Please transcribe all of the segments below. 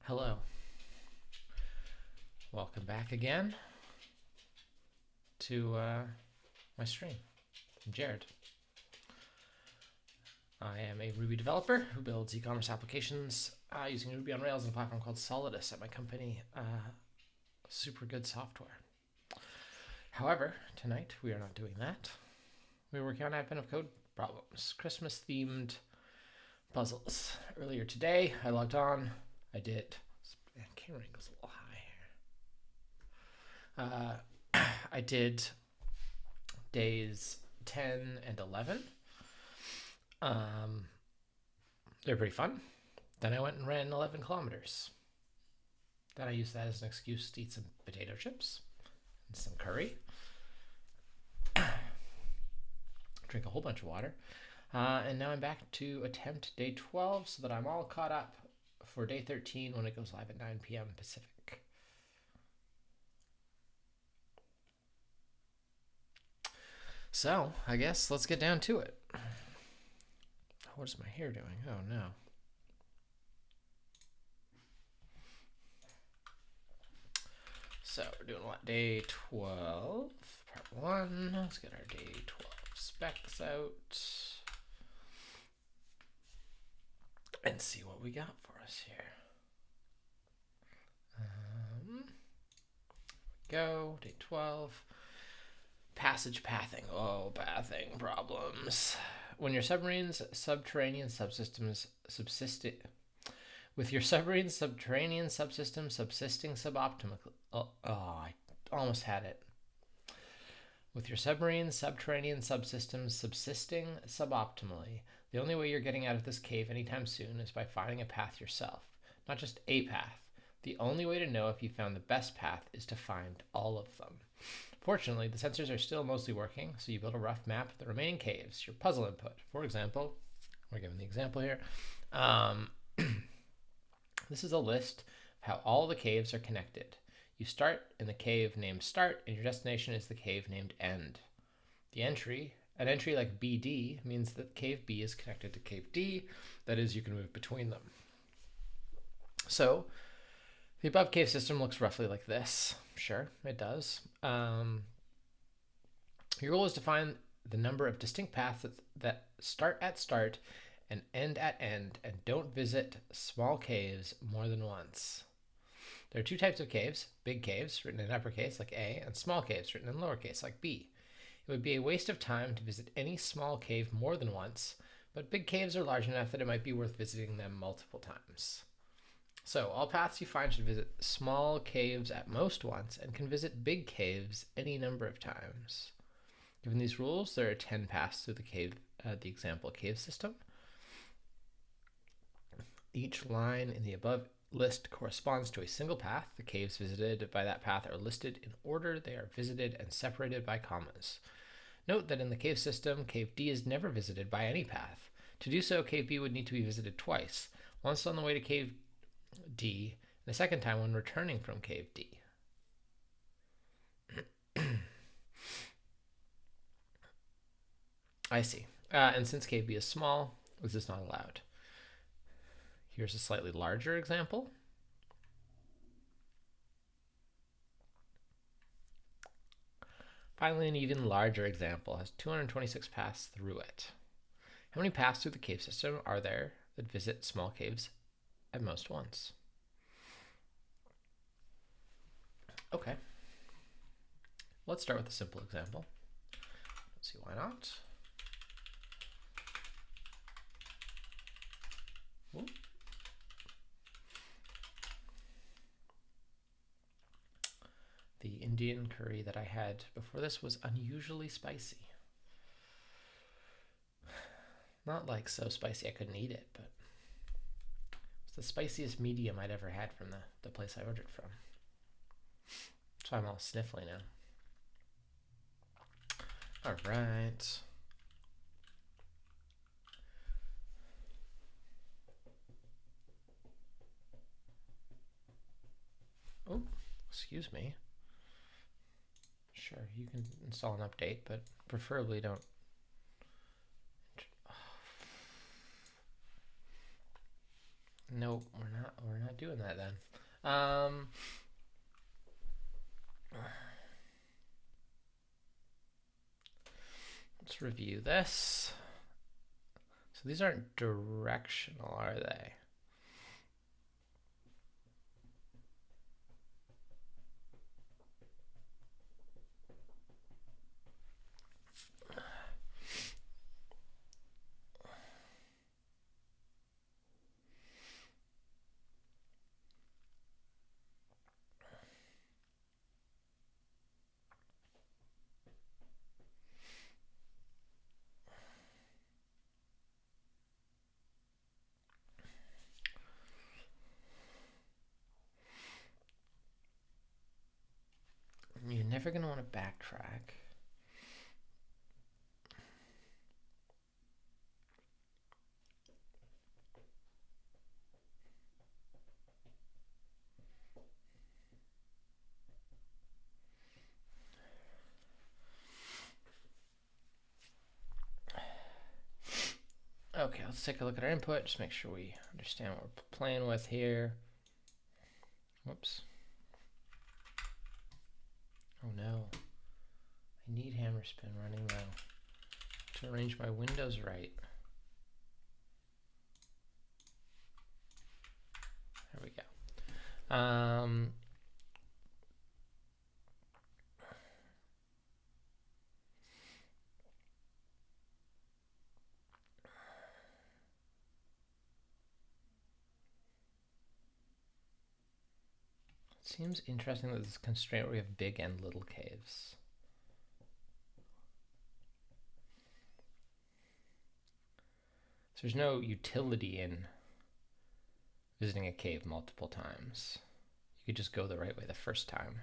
Hello. Welcome back again to my stream. I'm Jared. I am a Ruby developer who builds e-commerce applications using Ruby on Rails and a platform called Solidus at my company, Super Good Software. However, tonight we are not doing that. We're working on Advent of Code problems, Christmas-themed puzzles. Earlier today, I logged on. I did. Camera angle's a little high here. I did days 10 and 11. They're pretty fun. Then I went and ran 11 kilometers. Then I used that as an excuse to eat some potato chips and some curry. Drink a whole bunch of water. And now I'm back to attempt day 12 so that I'm all caught up for day 13 when it goes live at 9 p.m. Pacific. So, I guess let's get down to it. What is my hair doing? Oh no. So we're doing what? Day 12, part 1. Let's get our day 12 specs out and see what we got for us here. Go, day 12. Passage pathing. Oh, pathing problems. When your submarine's subterranean subsystems subsisting suboptimally. I almost had it. With your submarine's subterranean subsystems subsisting suboptimally, the only way you're getting out of this cave anytime soon is by finding a path yourself. Not just a path. The only way to know if you found the best path is to find all of them. Fortunately, the sensors are still mostly working, so you build a rough map of the remaining caves, your puzzle input. For example, we're given the example here. This is a list of how all the caves are connected. You start in the cave named Start, and your destination is the cave named End. An entry like BD means that cave B is connected to cave D. That is, you can move between them. So, the above cave system looks roughly like this. Sure, it does. Your goal is to find the number of distinct paths that start at start and end at end, and don't visit small caves more than once. There are two types of caves: big caves, written in uppercase like A, and small caves, written in lowercase like B. It would be a waste of time to visit any small cave more than once, but big caves are large enough that it might be worth visiting them multiple times. So, all paths you find should visit small caves at most once, and can visit big caves any number of times. Given these rules, there are 10 paths through the example cave system. Each line in the above list corresponds to a single path. The caves visited by that path are listed in order they are visited and separated by commas. Note that in the cave system, cave D is never visited by any path. To do so, cave B would need to be visited twice, once on the way to cave D, and the second time when returning from cave D. I see. And since cave B is small, this is not allowed. Here's a slightly larger example. Finally, an even larger example has 226 paths through it. How many paths through the cave system are there that visit small caves at most once? Okay. Let's start with a simple example. Let's see, why not? Ooh. The Indian curry that I had before this was unusually spicy. Not like so spicy I couldn't eat it, but it's the spiciest medium I'd ever had from the place I ordered from. That's why I'm all sniffly now. All right. Oh, excuse me. Sure, you can install an update, but preferably don't. Nope, we're not doing that then. Let's review this. So these aren't directional, are they? You're never going to want to backtrack. Okay, let's take a look at our input. Just make sure we understand what we're playing with here. Whoops. Oh no. I need Hammerspin running now to arrange my windows right. There we go. Seems interesting that this constraint where we have big and little caves. So there's no utility in visiting a cave multiple times. You could just go the right way the first time.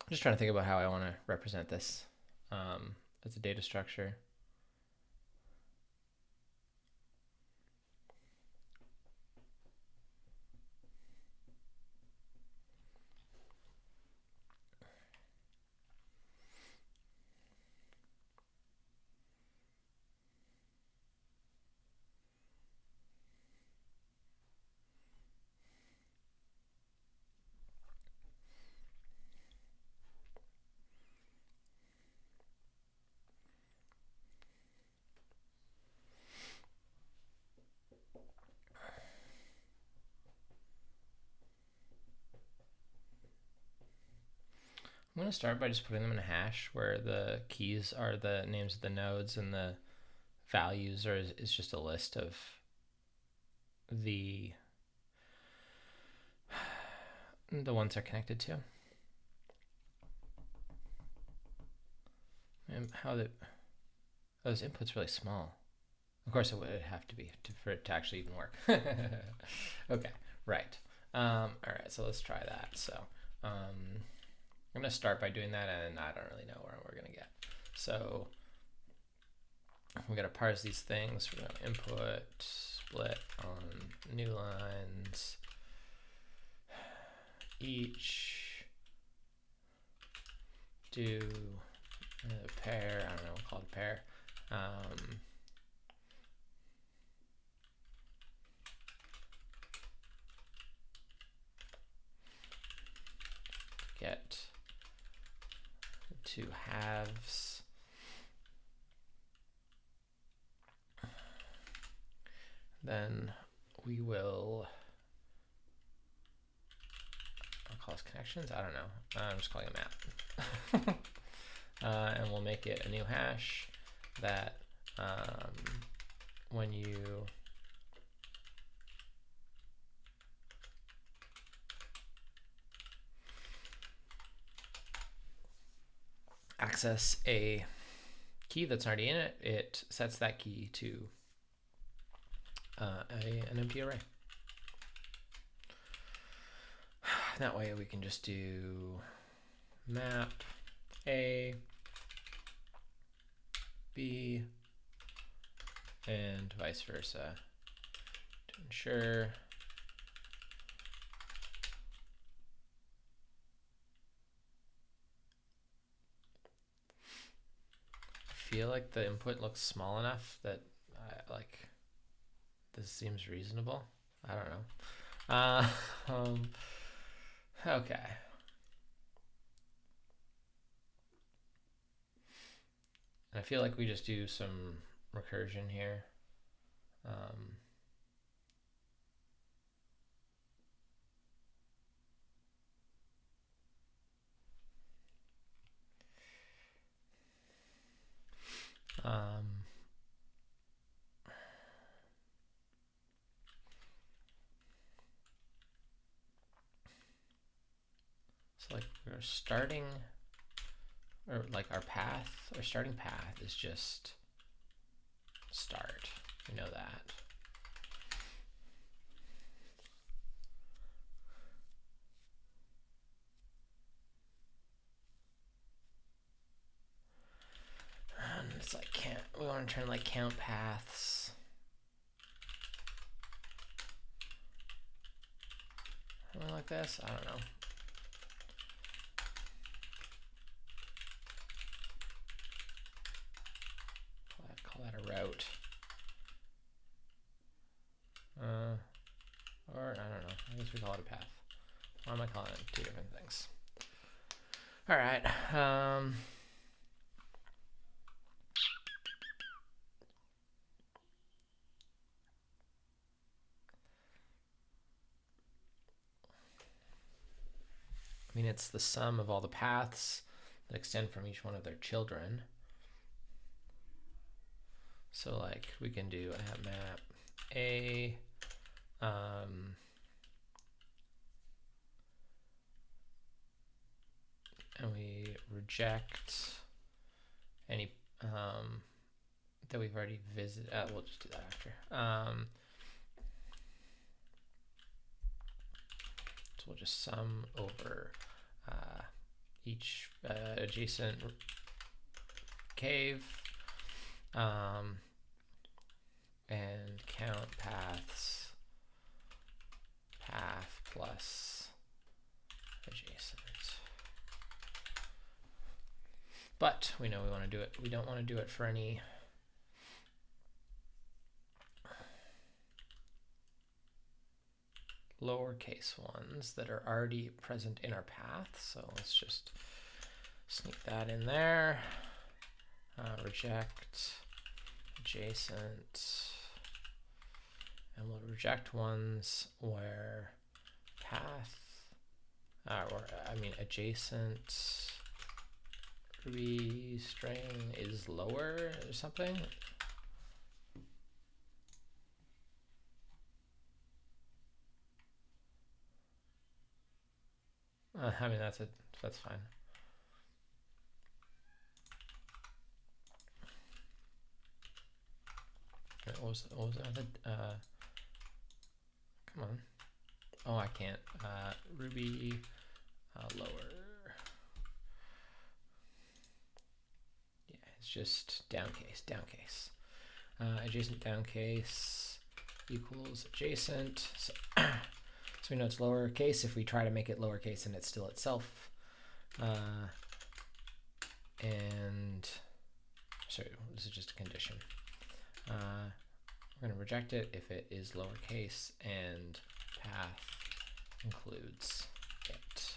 I'm just trying to think about how I want to represent this as a data structure. I'm going to start by just putting them in a hash where the keys are the names of the nodes and the values is just a list of the ones they're connected to. And how those inputs really small. Of course, it would have to be for it to actually even work. Okay, right. All right, so let's try that. So I'm going to start by doing that, and I don't really know where we're going to get. So we're going to parse these things. We're going to input, split on new lines, each do a pair. I don't know, we'll call it a pair. Get two halves. Then we will, I'll call this connections. I don't know. I'm just calling it map. And we'll make it a new hash that when you access a key that's already in it, it sets that key to an empty array. That way we can just do map A, B, and vice versa to ensure I feel like the input looks small enough that like, this seems reasonable. I don't know. Okay. And I feel like we just do some recursion here. So like we're starting, or like our starting path is just start. We know that. And it's like we want to turn like count paths. Something like this. I don't know. Call that a route. Or I don't know. I guess we call it a path. Or am I calling it two different things? All right. I mean, it's the sum of all the paths that extend from each one of their children. So like we can do at map A, and we reject any that we've already visited. We'll just do that after. So we'll just sum over each adjacent cave and count paths, path plus adjacent. But we know we want to do it. We don't want to do it for any lowercase ones that are already present in our path. So let's just sneak that in there. Reject adjacent, and we'll reject ones where path, adjacent Ruby string is lower or something. I mean, that's fine. What was the come on. Oh, I can't. Ruby lower. Yeah, it's just downcase. Adjacent downcase equals adjacent. So, so we know it's lowercase. If we try to make it lowercase, and it's still itself. And sorry, this is just a condition. We're going to reject it if it is lowercase and path includes it.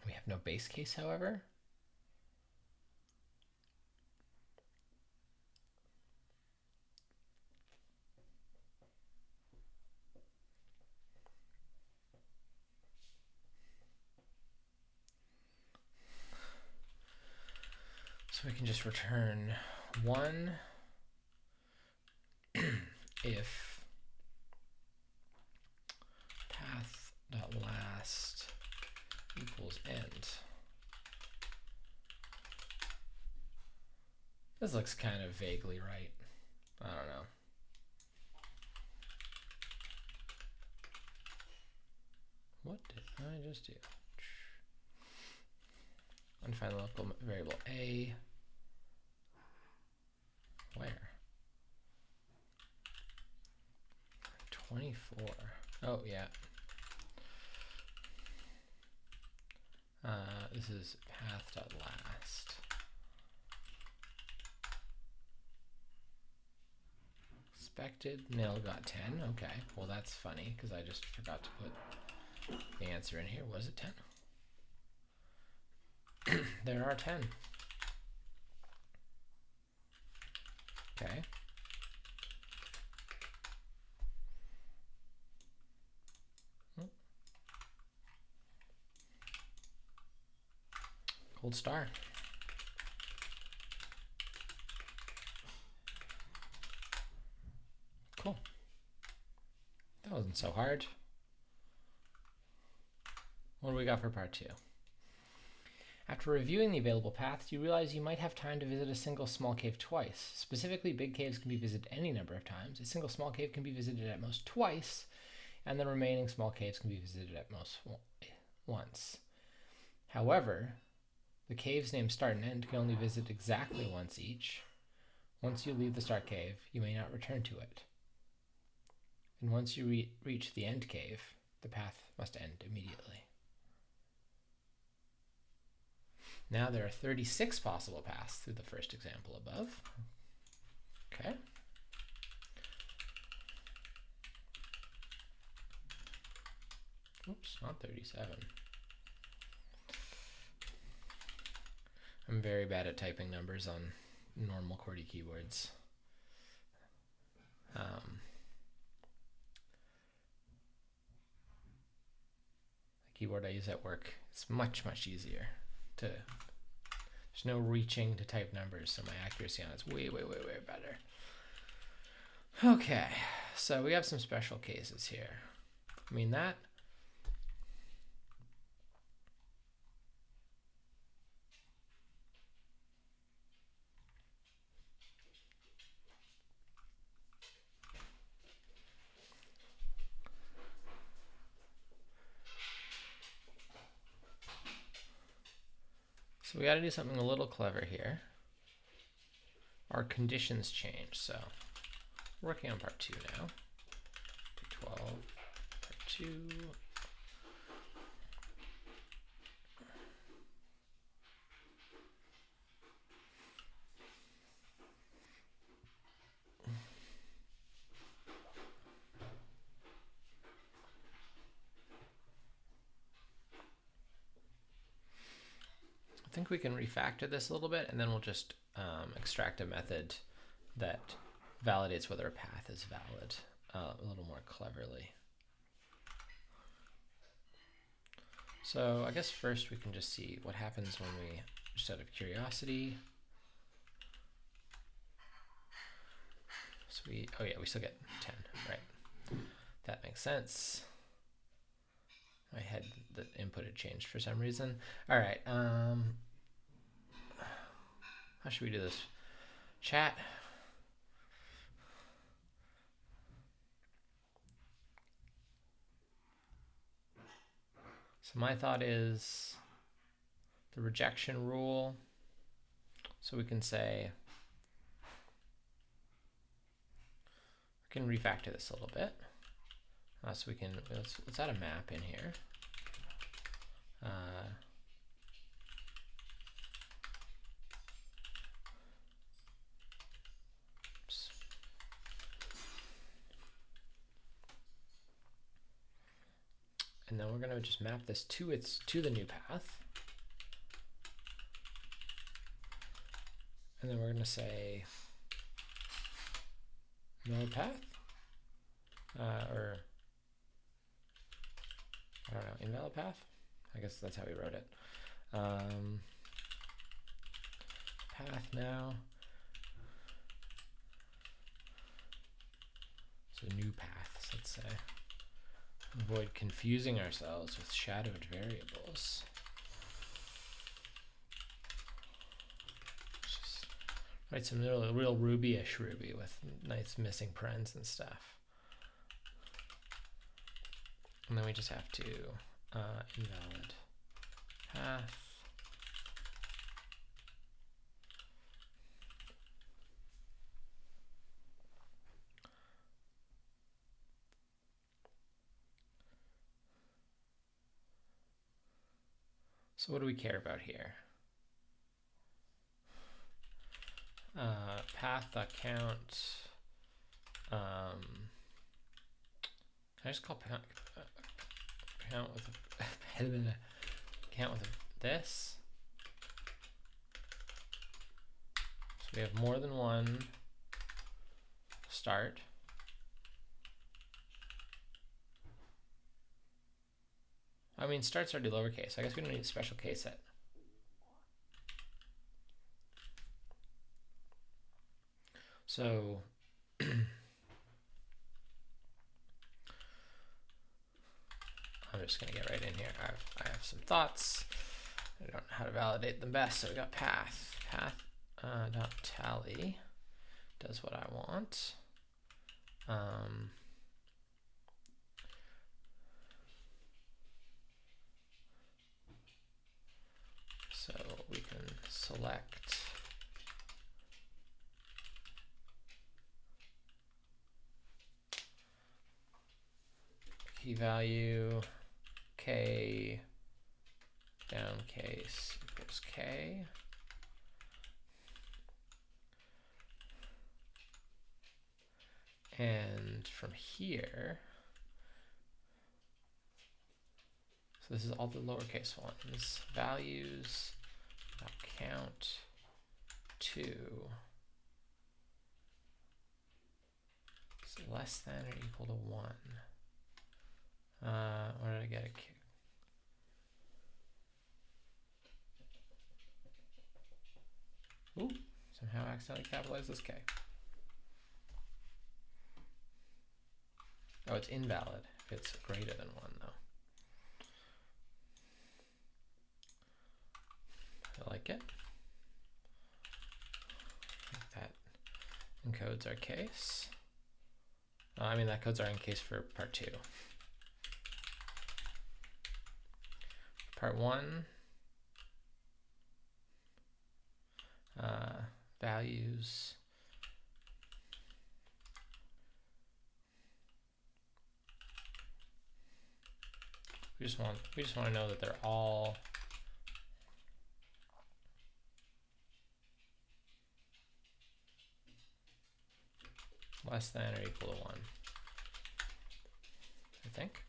We have no base case, however. So we can just return 1 if path.last equals end. This looks kind of vaguely right. I don't know. What did I just do? Undefined local variable A. Where? 24. Oh, yeah. This is path.last. Expected nil got 10. Okay, well that's funny because I just forgot to put the answer in here. Was it 10? There are 10. Okay. Gold star. Cool. That wasn't so hard. What do we got for part 2? After reviewing the available paths, you realize you might have time to visit a single small cave twice. Specifically, big caves can be visited any number of times. A single small cave can be visited at most twice, and the remaining small caves can be visited at most once. However, the caves named Start and End can only visit exactly once each. Once you leave the Start Cave, you may not return to it. And once you reach the End Cave, the path must end immediately. Now there are 36 possible paths through the first example above. Okay. Oops, not 37. I'm very bad at typing numbers on normal QWERTY keyboards. The keyboard I use at work, it's much, much easier to, there's no reaching to type numbers, so my accuracy on it's way, way, way, way better. Okay, so we have some special cases here. I mean that. So we got to do something a little clever here. Our conditions change, so working on part 2 now. 12, part 2. I think we can refactor this a little bit, and then we'll just extract a method that validates whether a path is valid a little more cleverly. So I guess first we can just see what happens when we, just out of curiosity. So oh yeah, we still get 10, right? That makes sense. I had the input had changed for some reason. All right, how should we do this? Chat. So my thought is the rejection rule. So we can say, we can refactor this a little bit. So we can, let's add a map in here. Oops. And then we're going to just map this to the new path. And then we're going to say no path, or I don't know, invalid path. I guess that's how we wrote it. Path now. So new paths, let's say. Avoid confusing ourselves with shadowed variables. Just write some real Ruby-ish Ruby with nice missing parens and stuff. And then we just have to invalid path. So what do we care about here? Path.count. Can I just call count with count with this? So we have more than one start. I mean, start's already lowercase. I guess we don't need a special case set. So I'm just going to get right in here. I have some thoughts. I don't know how to validate them best. So we got path. Dot tally does what I want. So we can select key value k down case equals k. And from here, so this is all the lowercase ones, values count 2 is less than or equal to 1. Where did I get it? Ooh, somehow accidentally capitalized this K. Oh, it's invalid if it's greater than 1, though. I like it. That encodes our case. I mean, that codes our in case for part 2. Part 1, values. We just want to know that they're all less than or equal to 1. I think.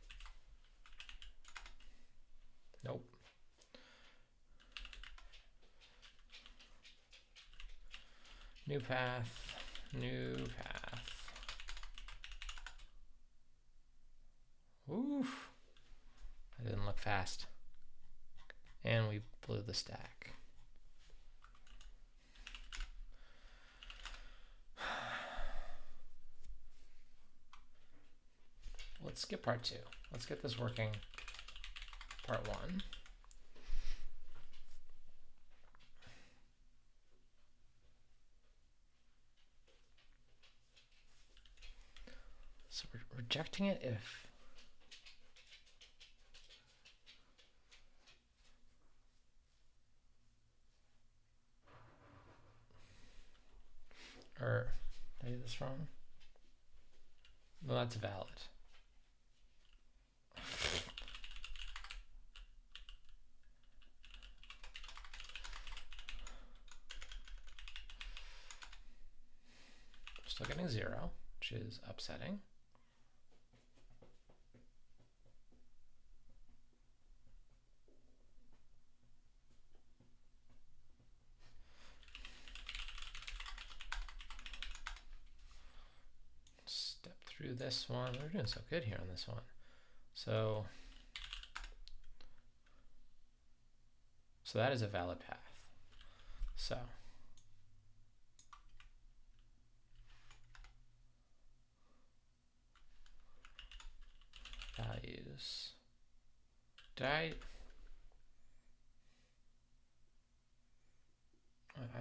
Nope. New path, new path. Oof. That didn't look fast. And we blew the stack. Let's skip part 2. Let's get this working part 1. So we're rejecting it if or did I do this wrong? No, that's valid. Still getting 0, which is upsetting. Step through this one. We're doing so good here on this one. So that is a valid path. So values. I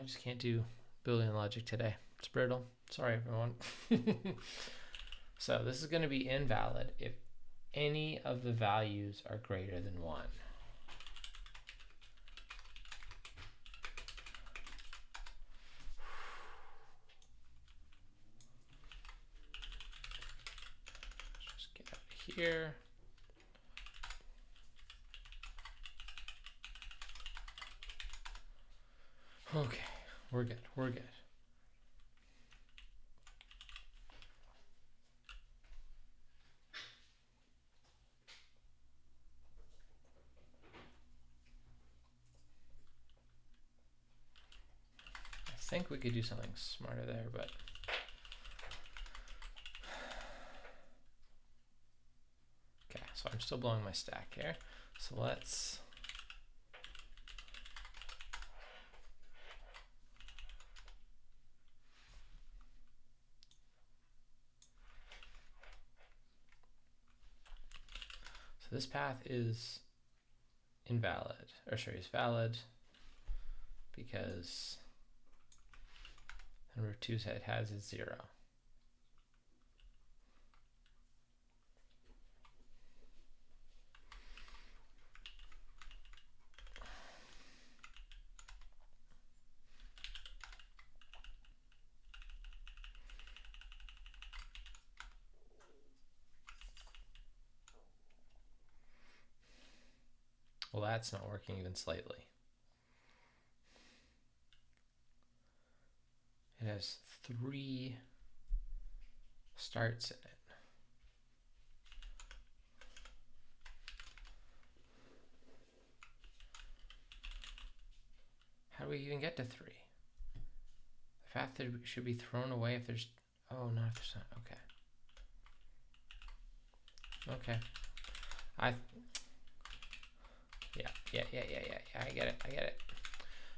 just can't do Boolean logic today. It's brutal. Sorry, everyone. So this is going to be invalid if any of the values are greater than 1. Just get out of here. Okay, we're good. We're good. I think we could do something smarter there, but okay, so I'm still blowing my stack here. So let's so this path is invalid, or sorry, is valid because the number of twos it has is 0. Well, that's not working even slightly. It has 3 starts in it. How do we even get to 3? The path should be thrown away if there's, oh no, if there's not, okay. Okay. Yeah, I get it.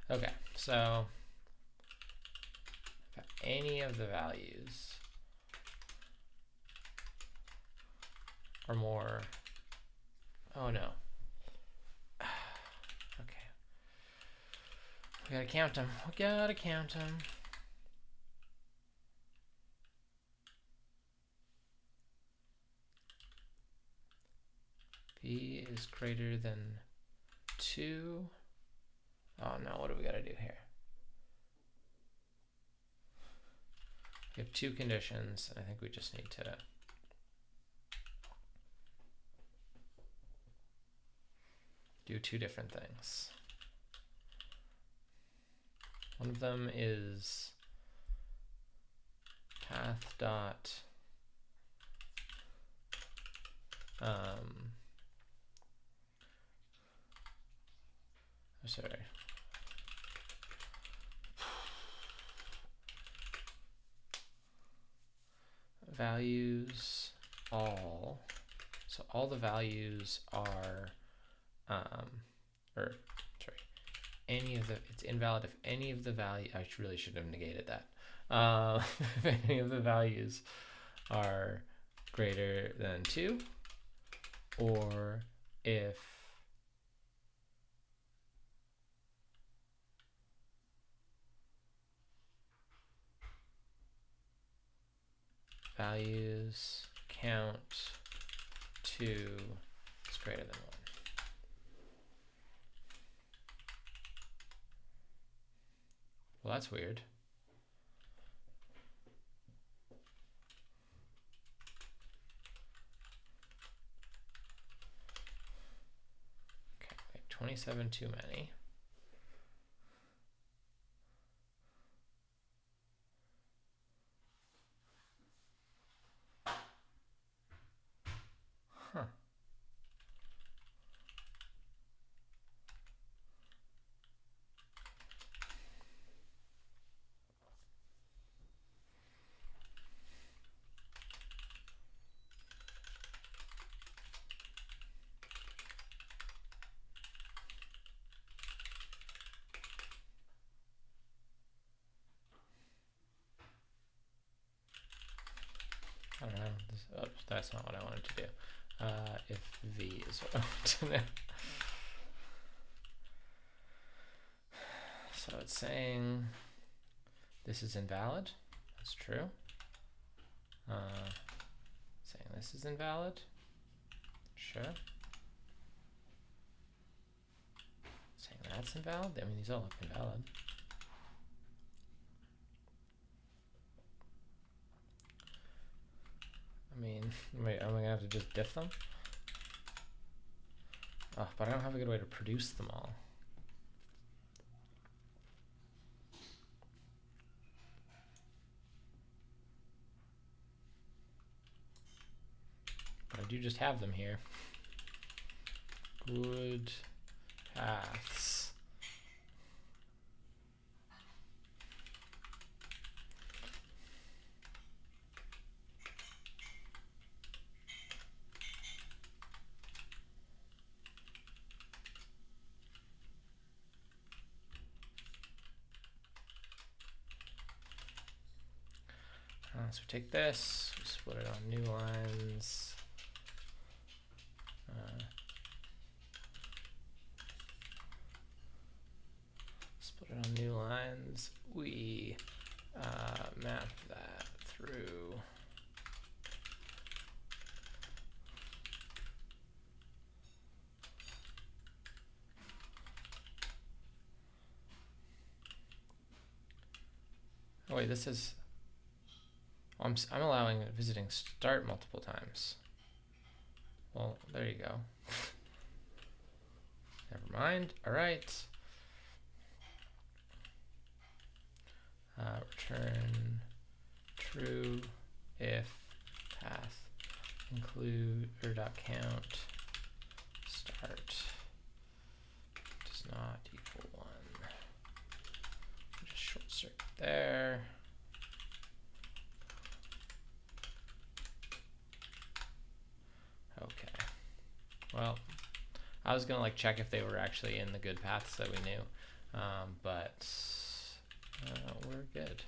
Okay, so if any of the values are more, oh no. Okay. We gotta count them. P is greater than 2. Oh no, what do we gotta do here? We have 2 conditions, and I think we just need to do 2 different things. One of them is path dot sorry. Values all. So all the values are, or sorry, any of the, it's invalid if any of the value, I really should have negated that. If any of the values are greater than 2, or if values count to is greater than 1. Well, that's weird. Okay, wait, 27 too many. Huh. I don't know. Oops, that's not what I wanted to do. If V is what I want to know. So it's saying this is invalid. That's true. Saying this is invalid. Sure. Saying that's invalid. I mean, these all look invalid. I mean, wait, am I gonna have to just diff them? Oh, but I don't have a good way to produce them all. do just have them here. Good paths. So we take this, we split it on new lines. Split it on new lines. We map that through oh wait, this is I'm allowing visiting start multiple times. Well, there you go. Never mind. All right. Return true if path include or dot count start does not equal 1. Just short circuit there. Okay. Well, I was gonna like check if they were actually in the good paths that we knew, but we're good.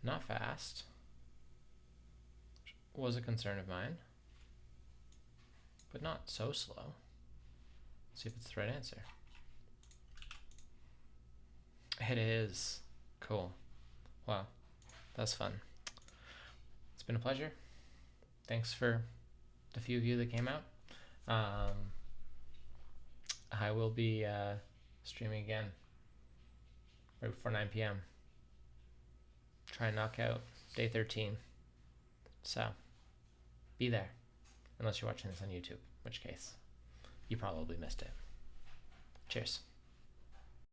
Not fast. Was a concern of mine, but not so slow. Let's see if it's the right answer. It is. Cool. Wow. That's fun. It's been a pleasure. Thanks for the few of you that came out. I will be streaming again right before 9 p.m. Try and knock out day 13. So, be there. Unless you're watching this on YouTube, in which case, you probably missed it. Cheers.